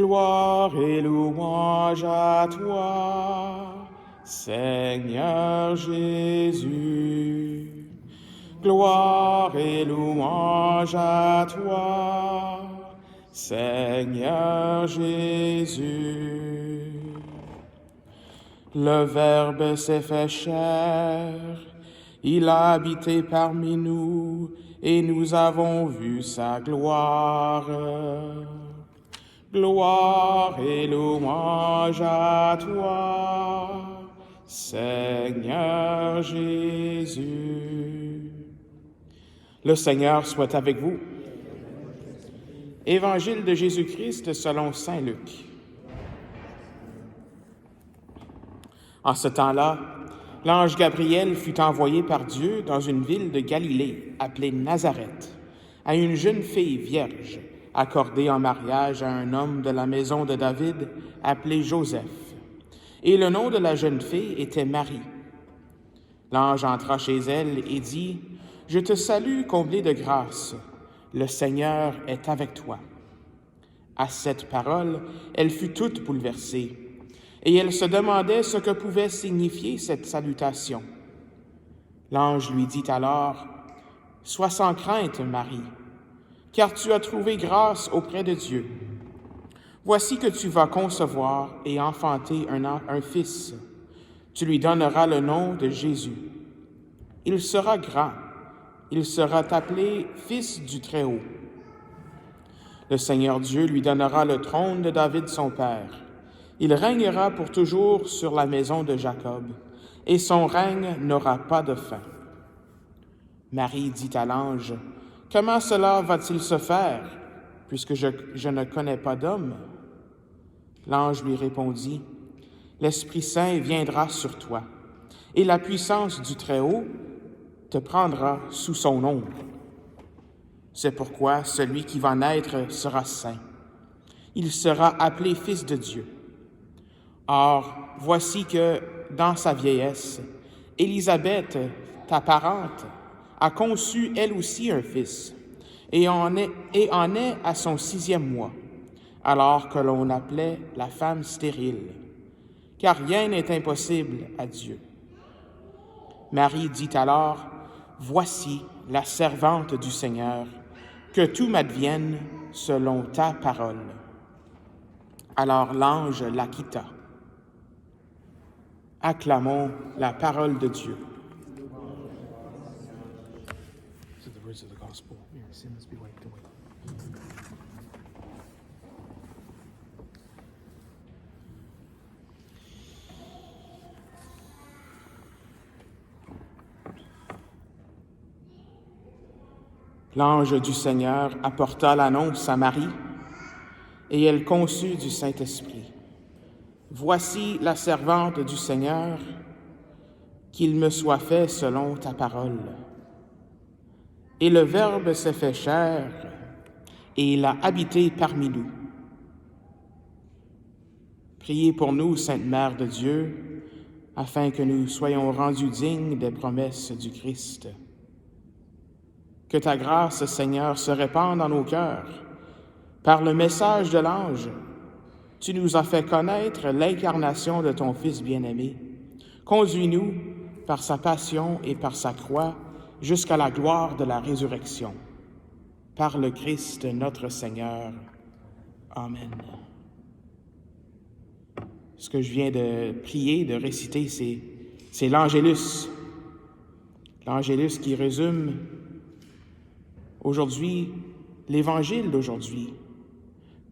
Gloire et louange à toi, Seigneur Jésus. Gloire et louange à toi, Seigneur Jésus. Le Verbe s'est fait chair, il a habité parmi nous, et nous avons vu sa gloire. Gloire et louange à toi, Seigneur Jésus. Le Seigneur soit avec vous. Évangile de Jésus-Christ selon saint Luc. En ce temps-là, l'ange Gabriel fut envoyé par Dieu dans une ville de Galilée, appelée Nazareth, à une jeune fille vierge, accordée en mariage à un homme de la maison de David, appelé Joseph. Et le nom de la jeune fille était Marie. L'ange entra chez elle et dit, « Je te salue, comblée de grâce, le Seigneur est avec toi. » À cette parole, elle fut toute bouleversée, et elle se demandait ce que pouvait signifier cette salutation. L'ange lui dit alors, « Sois sans crainte, Marie, car tu as trouvé grâce auprès de Dieu. Voici que tu vas concevoir et enfanter un fils. Tu lui donneras le nom de Jésus. Il sera grand, il sera appelé Fils du Très-Haut. Le Seigneur Dieu lui donnera le trône de David son père. Il régnera pour toujours sur la maison de Jacob, et son règne n'aura pas de fin. » Marie dit à l'ange, « Comment cela va-t-il se faire, puisque je ne connais pas d'homme? » L'ange lui répondit, « L'Esprit Saint viendra sur toi, et la puissance du Très-Haut te prendra sous son ombre. C'est pourquoi celui qui va naître sera saint. Il sera appelé Fils de Dieu. Or, voici que, dans sa vieillesse, Élisabeth, ta parente, a conçu elle aussi un fils, et en est à son 6e mois, alors que l'on appelait la femme stérile, car rien n'est impossible à Dieu. » Marie dit alors, « Voici la servante du Seigneur, que tout m'advienne selon ta parole. » Alors l'ange la quitta. Acclamons la parole de Dieu. L'ange du Seigneur apporta l'annonce à Marie, et elle conçut du Saint-Esprit. Voici la servante du Seigneur, qu'il me soit fait selon ta parole. Et le Verbe s'est fait chair, et il a habité parmi nous. Priez pour nous, Sainte Mère de Dieu, afin que nous soyons rendus dignes des promesses du Christ. Que ta grâce, Seigneur, se répande dans nos cœurs. Par le message de l'ange, tu nous as fait connaître l'incarnation de ton Fils bien-aimé. Conduis-nous par sa passion et par sa croix jusqu'à la gloire de la résurrection. Par le Christ notre Seigneur. Amen. Ce que je viens de prier, de réciter, c'est l'Angélus. L'Angélus qui résume aujourd'hui l'Évangile d'aujourd'hui,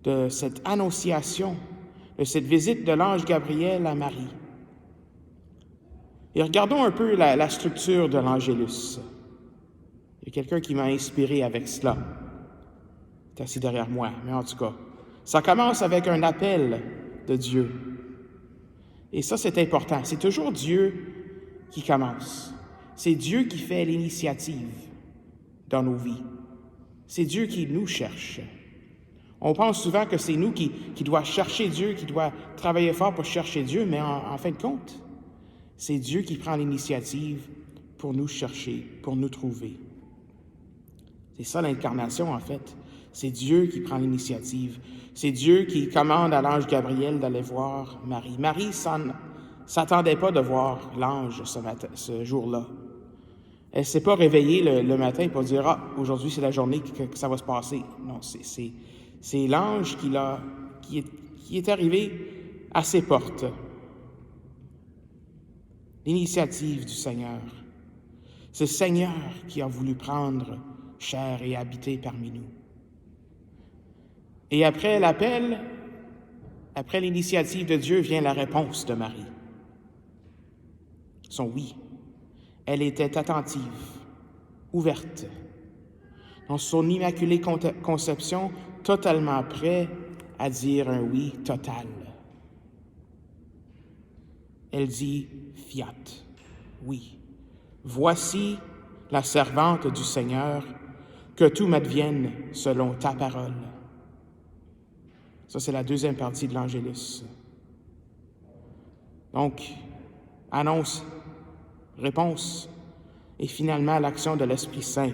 de cette annonciation, de cette visite de l'ange Gabriel à Marie. Et regardons un peu la structure de l'Angélus. Il y a quelqu'un qui m'a inspiré avec cela. Il est assis derrière moi, mais en tout cas, ça commence avec un appel de Dieu. Et ça, c'est important. C'est toujours Dieu qui commence. C'est Dieu qui fait l'initiative dans nos vies. C'est Dieu qui nous cherche. On pense souvent que c'est nous qui doit chercher Dieu, qui doit travailler fort pour chercher Dieu, mais en fin de compte, c'est Dieu qui prend l'initiative pour nous chercher, pour nous trouver. C'est ça l'incarnation, en fait. C'est Dieu qui prend l'initiative. C'est Dieu qui commande à l'ange Gabriel d'aller voir Marie. Marie ne s'attendait pas de voir l'ange ce jour-là. Elle ne s'est pas réveillée le matin pour dire « Ah, aujourd'hui c'est la journée que ça va se passer ». Non, c'est l'ange qui est arrivé à ses portes. L'initiative du Seigneur. C'est le Seigneur qui a voulu prendre chair et habiter parmi nous. Et après l'appel, après l'initiative de Dieu, vient la réponse de Marie. Son oui. Elle était attentive, ouverte. Dans son immaculée conception, totalement prête à dire un oui total. Elle dit « Fiat », oui. Voici la servante du Seigneur, que tout m'advienne selon ta parole. Ça, c'est la deuxième partie de l'Angélus. Donc, annonce, réponse, et finalement l'action de l'Esprit Saint.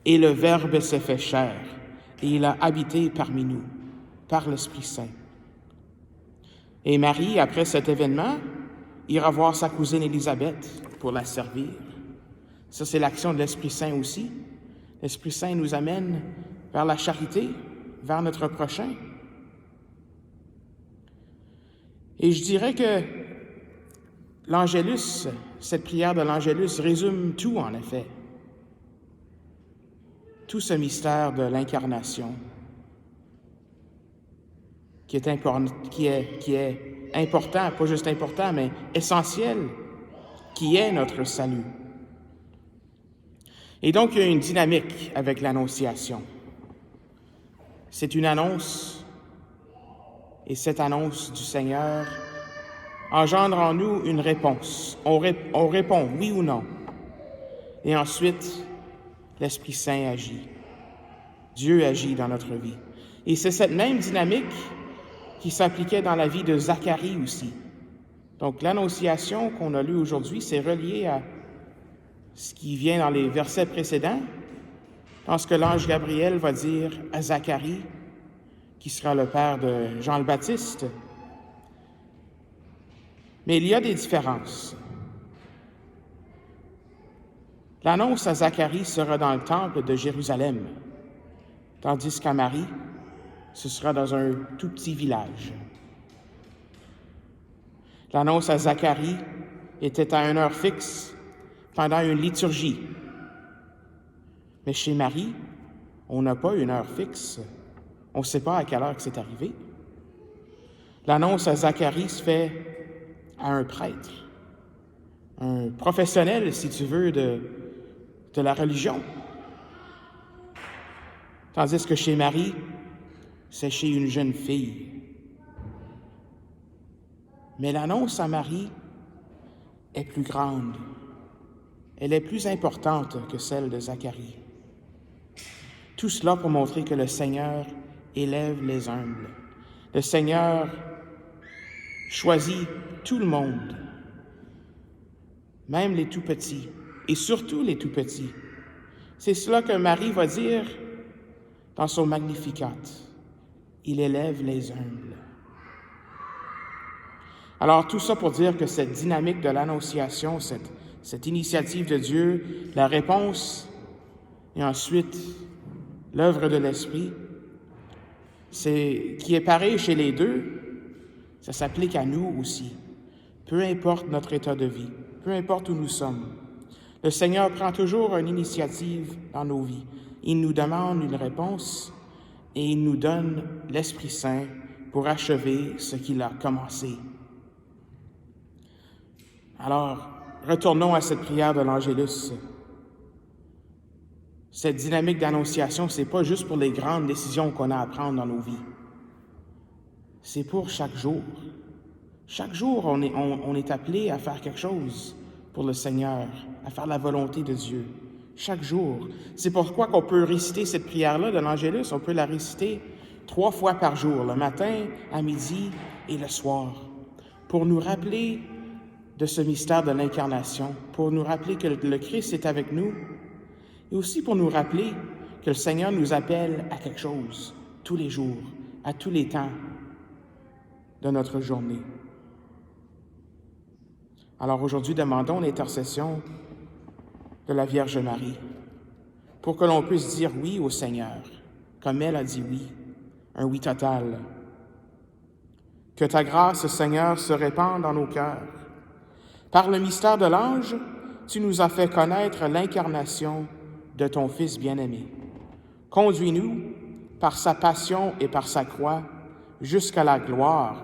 Et le Verbe s'est fait chair, et il a habité parmi nous, par l'Esprit Saint. Et Marie, après cet événement, ira voir sa cousine Élisabeth pour la servir. Ça, c'est l'action de l'Esprit Saint aussi. L'Esprit Saint nous amène vers la charité, vers notre prochain. Et je dirais que l'Angélus, cette prière de l'Angélus résume tout, en effet. Tout ce mystère de l'incarnation qui est important, pas juste important, mais essentiel, qui est notre salut. Et donc, il y a une dynamique avec l'Annonciation. C'est une annonce, et cette annonce du Seigneur engendre en nous une réponse. On répond oui ou non. Et ensuite, l'Esprit Saint agit. Dieu agit dans notre vie. Et c'est cette même dynamique qui s'appliquait dans la vie de Zacharie aussi. Donc, l'Annonciation qu'on a lue aujourd'hui, c'est relié à ce qui vient dans les versets précédents, dans ce que l'ange Gabriel va dire à Zacharie, qui sera le père de Jean le Baptiste. Mais il y a des différences. L'annonce à Zacharie sera dans le temple de Jérusalem, tandis qu'à Marie, ce sera dans un tout petit village. L'annonce à Zacharie était à une heure fixe pendant une liturgie. Mais chez Marie, on n'a pas une heure fixe. On ne sait pas à quelle heure que c'est arrivé. L'annonce à Zacharie se fait à un prêtre, un professionnel, si tu veux, de la religion. Tandis que chez Marie, c'est chez une jeune fille. Mais l'annonce à Marie est plus grande. Elle est plus importante que celle de Zacharie. Tout cela pour montrer que le Seigneur élève les humbles. Le Seigneur choisit tout le monde, même les tout-petits, et surtout les tout-petits. C'est cela que Marie va dire dans son Magnificat. Il élève les humbles. Alors, tout ça pour dire que cette dynamique de l'Annonciation, cette initiative de Dieu, la réponse, et ensuite l'œuvre de l'Esprit, qui est pareil chez les deux, ça s'applique à nous aussi. Peu importe notre état de vie, peu importe où nous sommes, le Seigneur prend toujours une initiative dans nos vies. Il nous demande une réponse et il nous donne l'Esprit Saint pour achever ce qu'il a commencé. Alors, retournons à cette prière de l'Angélus. Cette dynamique d'annonciation, c'est pas juste pour les grandes décisions qu'on a à prendre dans nos vies. C'est pour chaque jour. Chaque jour, on est appelé à faire quelque chose pour le Seigneur, à faire la volonté de Dieu. Chaque jour. C'est pourquoi qu'on peut réciter cette prière-là de l'Angélus. On peut la réciter 3 fois par jour, le matin, à midi et le soir, pour nous rappeler de ce mystère de l'incarnation, pour nous rappeler que le Christ est avec nous, et aussi pour nous rappeler que le Seigneur nous appelle à quelque chose tous les jours, à tous les temps de notre journée. Alors aujourd'hui, demandons l'intercession de la Vierge Marie pour que l'on puisse dire oui au Seigneur, comme elle a dit oui, un oui total. Que ta grâce, Seigneur, se répande dans nos cœurs. Par le mystère de l'ange, tu nous as fait connaître l'incarnation de ton Fils bien-aimé. Conduis-nous, par sa passion et par sa croix, jusqu'à la gloire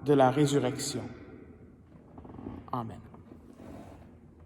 de la résurrection. Amen.